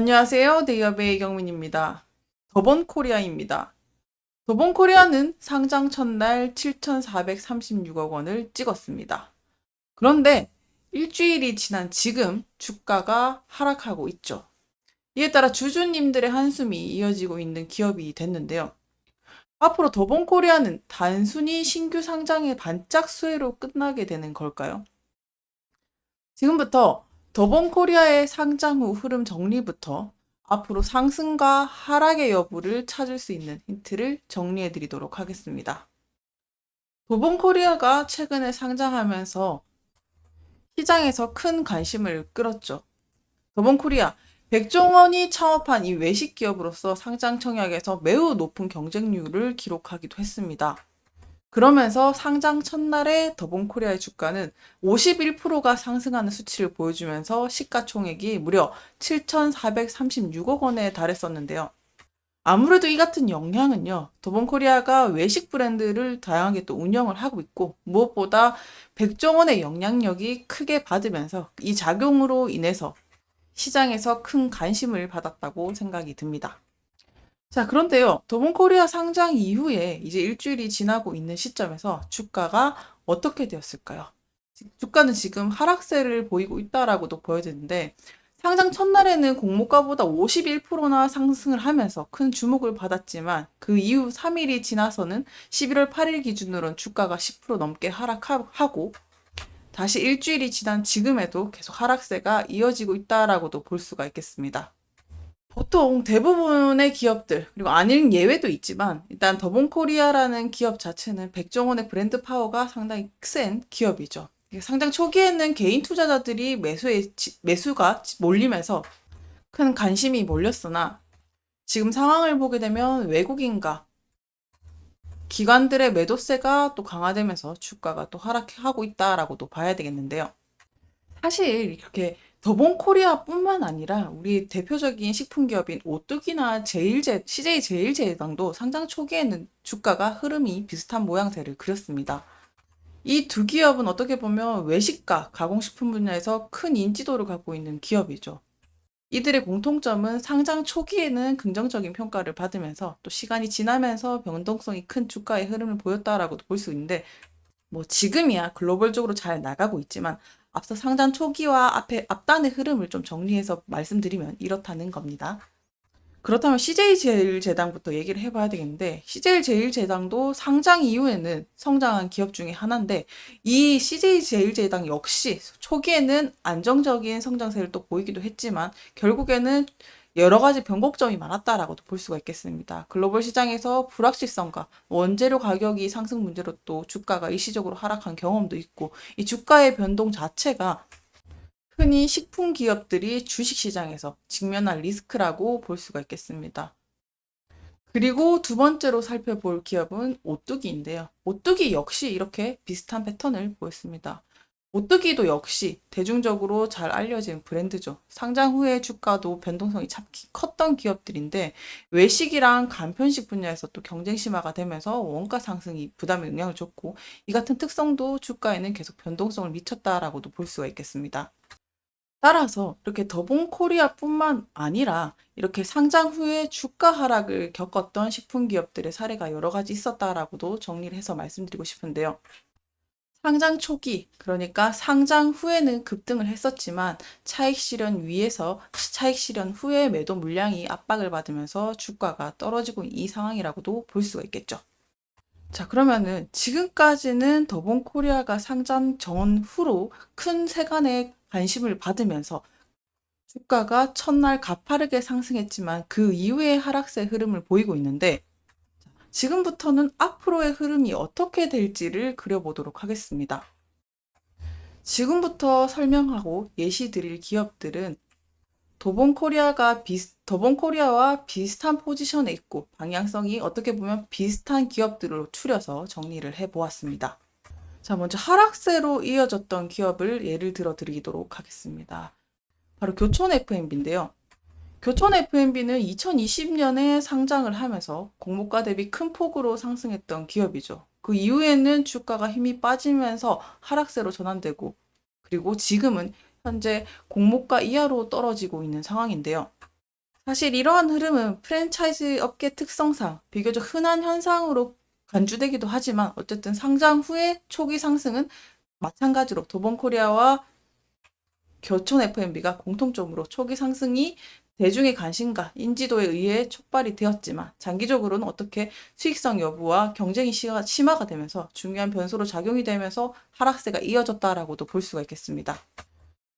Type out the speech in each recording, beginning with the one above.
안녕하세요. 대기업의 이경민입니다. 더본코리아입니다. 더본코리아는 상장 첫날 7,436억 원을 찍었습니다. 그런데 일주일이 지난 지금 주가가 하락하고 있죠. 이에 따라 주주님들의 한숨이 이어지고 있는 기업이 됐는데요. 앞으로 더본코리아는 단순히 신규 상장의 반짝 수혜로 끝나게 되는 걸까요? 지금부터 더본코리아의 상장 후 흐름 정리부터 앞으로 상승과 하락의 여부를 찾을 수 있는 힌트를 정리해 드리도록 하겠습니다. 더본코리아가 최근에 상장하면서 시장에서 큰 관심을 끌었죠. 더본코리아, 백종원이 창업한 이 외식 기업으로서 상장 청약에서 매우 높은 경쟁률을 기록하기도 했습니다. 그러면서 상장 첫날에 더본코리아의 주가는 51%가 상승하는 수치를 보여주면서 시가총액이 무려 7,436억 원에 달했었는데요. 아무래도 이 같은 영향은요, 더본코리아가 외식 브랜드를 다양하게 또 운영을 하고 있고, 무엇보다 백종원의 영향력이 크게 받으면서 이 작용으로 인해서 시장에서 큰 관심을 받았다고 생각이 듭니다. 자, 그런데요. 더본코리아 상장 이후에 이제 일주일이 지나고 있는 시점에서 주가가 어떻게 되었을까요? 주가는 지금 하락세를 보이고 있다라고도 보여지는데 상장 첫날에는 공모가보다 51%나 상승을 하면서 큰 주목을 받았지만 그 이후 3일이 지나서는 11월 8일 기준으로는 주가가 10% 넘게 하락하고 다시 일주일이 지난 지금에도 계속 하락세가 이어지고 있다라고도 볼 수가 있겠습니다. 보통 대부분의 기업들, 그리고 아닌 예외도 있지만, 일단 더본코리아라는 기업 자체는 백종원의 브랜드 파워가 상당히 센 기업이죠. 상장 초기에는 개인 투자자들이 매수가 몰리면서 큰 관심이 몰렸으나, 지금 상황을 보게 되면 외국인과 기관들의 매도세가 또 강화되면서 주가가 또 하락하고 있다라고도 봐야 되겠는데요. 사실 이렇게 더본코리아뿐만 아니라 우리 대표적인 식품 기업인 오뚜기나 CJ 제일제당도 상장 초기에는 주가가 흐름이 비슷한 모양새를 그렸습니다. 이 두 기업은 어떻게 보면 외식과 가공식품 분야에서 큰 인지도를 갖고 있는 기업이죠. 이들의 공통점은 상장 초기에는 긍정적인 평가를 받으면서 또 시간이 지나면서 변동성이 큰 주가의 흐름을 보였다라고도 볼 수 있는데 뭐 지금이야 글로벌적으로 잘 나가고 있지만 앞서 상장 초기와 앞단의 흐름을 좀 정리해서 말씀드리면 이렇다는 겁니다. 그렇다면 CJ제일제당부터 얘기를 해봐야 되겠는데 CJ제일제당도 상장 이후에는 성장한 기업 중에 하나인데 이 CJ제일제당 역시 초기에는 안정적인 성장세를 또 보이기도 했지만 결국에는 여러 가지 변곡점이 많았다라고도 볼 수가 있겠습니다. 글로벌 시장에서 불확실성과 원재료 가격이 상승 문제로 또 주가가 일시적으로 하락한 경험도 있고 이 주가의 변동 자체가 흔히 식품 기업들이 주식시장에서 직면한 리스크라고 볼 수가 있겠습니다. 그리고 두 번째로 살펴볼 기업은 오뚜기인데요. 오뚜기 역시 이렇게 비슷한 패턴을 보였습니다. 오뚜기도 역시 대중적으로 잘 알려진 브랜드죠. 상장 후에 주가도 변동성이 참 컸던 기업들인데 외식이랑 간편식 분야에서 또 경쟁 심화가 되면서 원가 상승이 부담에 영향을 줬고 이 같은 특성도 주가에는 계속 변동성을 미쳤다라고도 볼 수가 있겠습니다. 따라서 이렇게 더본코리아뿐만 아니라 이렇게 상장 후에 주가 하락을 겪었던 식품 기업들의 사례가 여러 가지 있었다라고도 정리를 해서 말씀드리고 싶은데요. 상장 초기, 그러니까 상장 후에는 급등을 했었지만 차익 실현 위에서 차익 실현 후에 매도 물량이 압박을 받으면서 주가가 떨어지고 있는 이 상황이라고도 볼 수가 있겠죠. 자, 그러면은 지금까지는 더본코리아가 상장 전후로 큰 세간의 관심을 받으면서 주가가 첫날 가파르게 상승했지만 그 이후의 하락세 흐름을 보이고 있는데 지금부터는 앞으로의 흐름이 어떻게 될지를 그려보도록 하겠습니다. 지금부터 설명하고 예시 드릴 기업들은 더본코리아와 비슷한 포지션에 있고 방향성이 어떻게 보면 비슷한 기업들로 추려서 정리를 해 보았습니다. 자, 먼저 하락세로 이어졌던 기업을 예를 들어 드리도록 하겠습니다. 바로 교촌 FMB인데요. 교촌 FMB는 2020년에 상장을 하면서 공모가 대비 큰 폭으로 상승했던 기업이죠. 그 이후에는 주가가 힘이 빠지면서 하락세로 전환되고 그리고 지금은 현재 공모가 이하로 떨어지고 있는 상황인데요. 사실 이러한 흐름은 프랜차이즈 업계 특성상 비교적 흔한 현상으로 간주되기도 하지만 어쨌든 상장 후의 초기 상승은 마찬가지로 도봉코리아와 교촌 F&B가 공통점으로 초기 상승이 대중의 관심과 인지도에 의해 촉발이 되었지만 장기적으로는 어떻게 수익성 여부와 경쟁이 심화가 되면서 중요한 변수로 작용이 되면서 하락세가 이어졌다라고도 볼 수가 있겠습니다.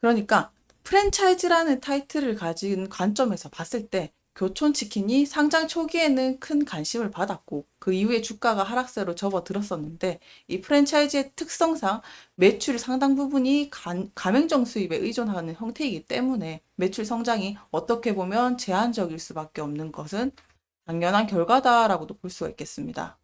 그러니까 프랜차이즈라는 타이틀을 가진 관점에서 봤을 때 교촌치킨이 상장 초기에는 큰 관심을 받았고 그 이후에 주가가 하락세로 접어들었었는데 이 프랜차이즈의 특성상 매출 상당 부분이 가맹점 수입에 의존하는 형태이기 때문에 매출 성장이 어떻게 보면 제한적일 수밖에 없는 것은 당연한 결과다라고도 볼 수가 있겠습니다.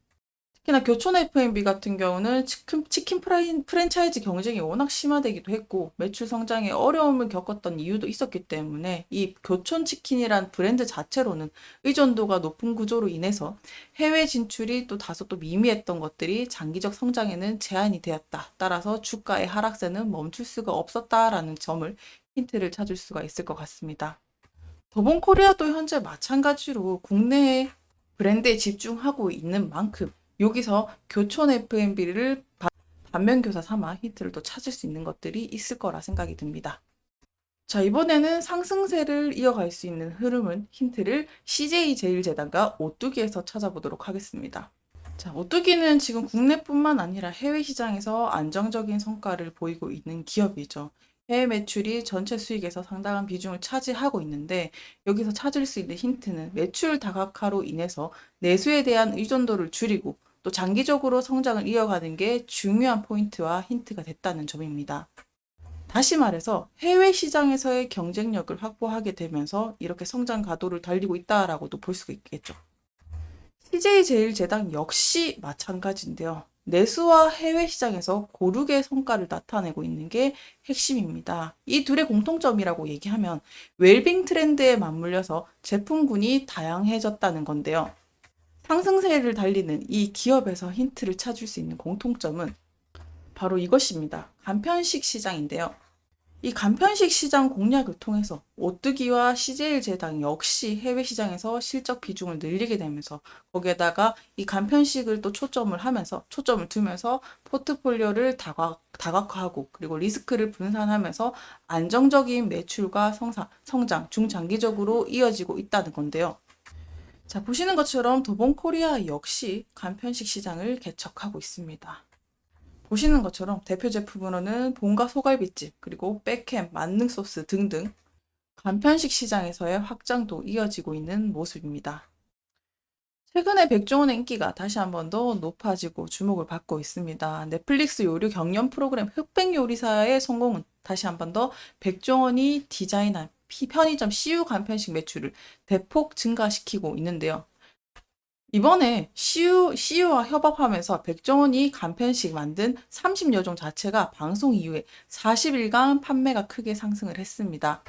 특히나 교촌 F&B 같은 경우는 치킨 프랜차이즈 경쟁이 워낙 심화되기도 했고 매출 성장에 어려움을 겪었던 이유도 있었기 때문에 이 교촌 치킨이란 브랜드 자체로는 의존도가 높은 구조로 인해서 해외 진출이 또 다소 또 미미했던 것들이 장기적 성장에는 제한이 되었다. 따라서 주가의 하락세는 멈출 수가 없었다라는 점을 힌트를 찾을 수가 있을 것 같습니다. 더본코리아도 현재 마찬가지로 국내에 브랜드에 집중하고 있는 만큼 여기서 교촌 F&B를 반면교사 삼아 힌트를 또 찾을 수 있는 것들이 있을 거라 생각이 듭니다. 자, 이번에는 상승세를 이어갈 수 있는 흐름은 힌트를 CJ제일제당과 오뚜기에서 찾아보도록 하겠습니다. 자, 오뚜기는 지금 국내뿐만 아니라 해외 시장에서 안정적인 성과를 보이고 있는 기업이죠. 해외 매출이 전체 수익에서 상당한 비중을 차지하고 있는데 여기서 찾을 수 있는 힌트는 매출 다각화로 인해서 내수에 대한 의존도를 줄이고 또 장기적으로 성장을 이어가는 게 중요한 포인트와 힌트가 됐다는 점입니다. 다시 말해서 해외 시장에서의 경쟁력을 확보하게 되면서 이렇게 성장 가도를 달리고 있다라고도 볼 수가 있겠죠. CJ제일제당 역시 마찬가지인데요. 내수와 해외 시장에서 고르게 성과를 나타내고 있는 게 핵심입니다. 이 둘의 공통점이라고 얘기하면 웰빙 트렌드에 맞물려서 제품군이 다양해졌다는 건데요. 상승세를 달리는 이 기업에서 힌트를 찾을 수 있는 공통점은 바로 이것입니다. 간편식 시장인데요. 이 간편식 시장 공략을 통해서 오뚜기와 CJ제당 역시 해외 시장에서 실적 비중을 늘리게 되면서 거기에다가 이 간편식을 또 초점을 두면서 포트폴리오를 다각화하고 그리고 리스크를 분산하면서 안정적인 매출과 성장 중장기적으로 이어지고 있다는 건데요. 자, 보시는 것처럼 도봉코리아 역시 간편식 시장을 개척하고 있습니다. 보시는 것처럼 대표 제품으로는 본가 소갈비집, 그리고 백햄, 만능 소스 등등 간편식 시장에서의 확장도 이어지고 있는 모습입니다. 최근에 백종원의 인기가 다시 한 번 더 높아지고 주목을 받고 있습니다. 넷플릭스 요리 경연 프로그램 흑백 요리사의 성공은 다시 한 번 더 백종원이 디자인한 편의점 CU 간편식 매출을 대폭 증가시키고 있는데요. 이번에 CU와 협업하면서 백종원이 간편식 만든 30여 종 자체가 방송 이후에 40일간 판매가 크게 상승을 했습니다.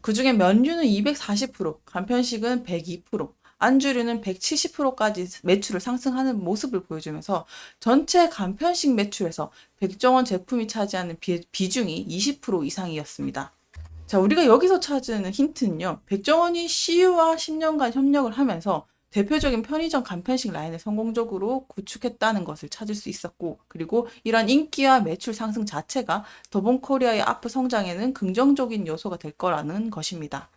그중에 면류는 240%, 간편식은 102%, 안주류는 170%까지 매출을 상승하는 모습을 보여주면서 전체 간편식 매출에서 백종원 제품이 차지하는 비중이 20% 이상이었습니다. 자, 우리가 여기서 찾은 힌트는요. 백종원이 CU와 10년간 협력을 하면서 대표적인 편의점 간편식 라인을 성공적으로 구축했다는 것을 찾을 수 있었고, 그리고 이러한 인기와 매출 상승 자체가 더본코리아의 앞으로 성장에는 긍정적인 요소가 될 거라는 것입니다.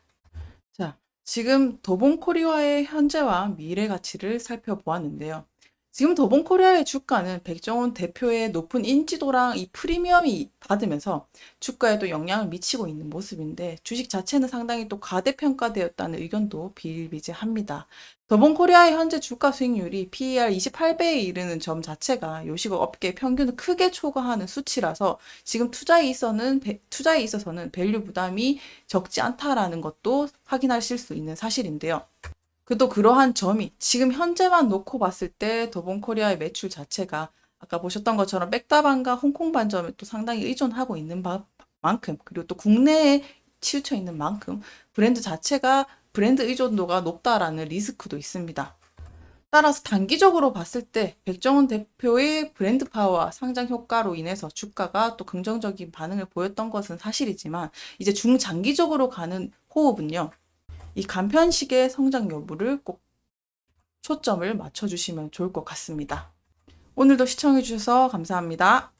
자, 지금 더본코리아의 현재와 미래 가치를 살펴보았는데요. 지금 더본코리아의 주가는 백종원 대표의 높은 인지도랑 이 프리미엄이 받으면서 주가에도 영향을 미치고 있는 모습인데 주식 자체는 상당히 또 과대평가되었다는 의견도 비일비재합니다. 더본코리아의 현재 주가 수익률이 PER 28배에 이르는 점 자체가 요식업 업계 평균을 크게 초과하는 수치라서 지금 투자에 있어서는 밸류 부담이 적지 않다라는 것도 확인하실 수 있는 사실인데요. 또 그러한 점이 지금 현재만 놓고 봤을 때 더본코리아의 매출 자체가 아까 보셨던 것처럼 백다방과 홍콩 반점에 또 상당히 의존하고 있는 만큼 그리고 또 국내에 치우쳐 있는 만큼 브랜드 자체가 브랜드 의존도가 높다라는 리스크도 있습니다. 따라서 단기적으로 봤을 때 백종원 대표의 브랜드 파워와 상장 효과로 인해서 주가가 또 긍정적인 반응을 보였던 것은 사실이지만 이제 중장기적으로 가는 호흡은요. 이 간편식의 성장 여부를 꼭 초점을 맞춰주시면 좋을 것 같습니다. 오늘도 시청해주셔서 감사합니다.